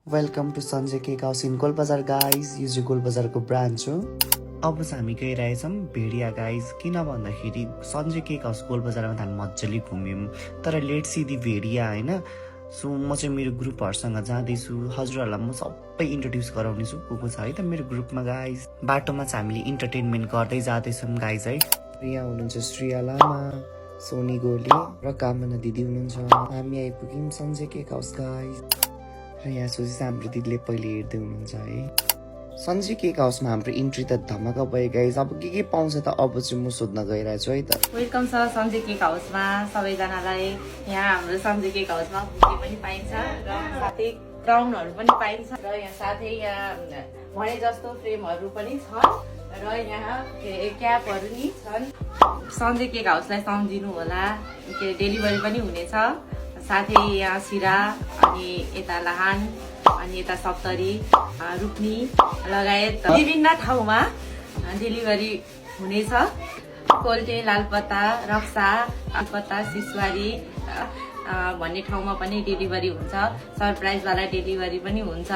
Welcome to Sanjay cake house in Golbazar guys. यो चाहिँ गोलबजारको branch हो। अब चाहिँ हामी गइरहेछौँ भेडिया गाइज। किन भन्दाखेरि सञ्जय केक हाउस गोलबजारमा त हामी मजाले घुम्यौँ, तर लेट सिधी भेडिया होइन। सो म चाहिँ मेरो ग्रुपहरूसँग जाँदैछु। हजुरहरूलाई म सबै इन्ट्रोड्युस गराउनेछु को छ है त मेरो ग्रुपमा गाइज। बाटोमा चाहिँ हामीले इन्टरटेनमेन्ट गर्दै जाँदैछौँ गाइज है। यहाँ हुनुहुन्छ श्रेया लामा, सोनी गोले र कामना दिदी हुनुहुन्छ। हामी आइपुग्यौँ सञ्जय केक हाउस गाइज। र यहाँ सोचेपछि हाम्रो दिदीले पहिले हेर्दै हुनुहुन्छ है। सञ्जय केक हाउसमा हाम्रो इन्ट्री त धमाका भयो गाइज। अब के पाउँछ त अब चाहिँ म सोध्न गइरहेको छु है त। वेलकम छ सञ्जय केक हाउसमा सबैजनालाई। यहाँ हाम्रो सञ्जय केक हाउसमा बुके पनि पाइन्छ र साथै क्राउनहरू पनि पाइन्छ र यहाँ साथै यहाँ भने जस्तो फ्रेमहरू पनि छन् र यहाँ क्यापहरू नि छन्। सञ्जय केक हाउसलाई सम्झिनु होला, डेलिभरी पनि हुनेछ। साथै यहाँ सिरा अनि यता लाहान अनि यता सप्तरी रुक्नी लगायत विभिन्न ठाउँमा डेलिभरी हुनेछ। कोल्टे, लालपत्ता, रक्सा, अलपत्ता, सिसवारी भन्ने ठाउँमा पनि डेलिभरी हुन्छ। सरप्राइजवाला डेलिभरी पनि हुन्छ।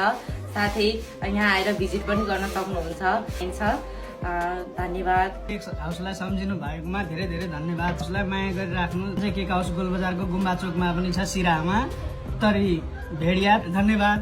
साथै यहाँ आएर भिजिट पनि गर्न सक्नुहुन्छ। धन्यवाद। केक हाउसलाई सम्झिनु भएकोमा धेरै धेरै धन्यवाद। उसलाई माया गरिराख्नु। केक हाउस गोलबजारको गुम्बा चोकमा पनि छ, सिरामा, तरी भेडिया। धन्यवाद।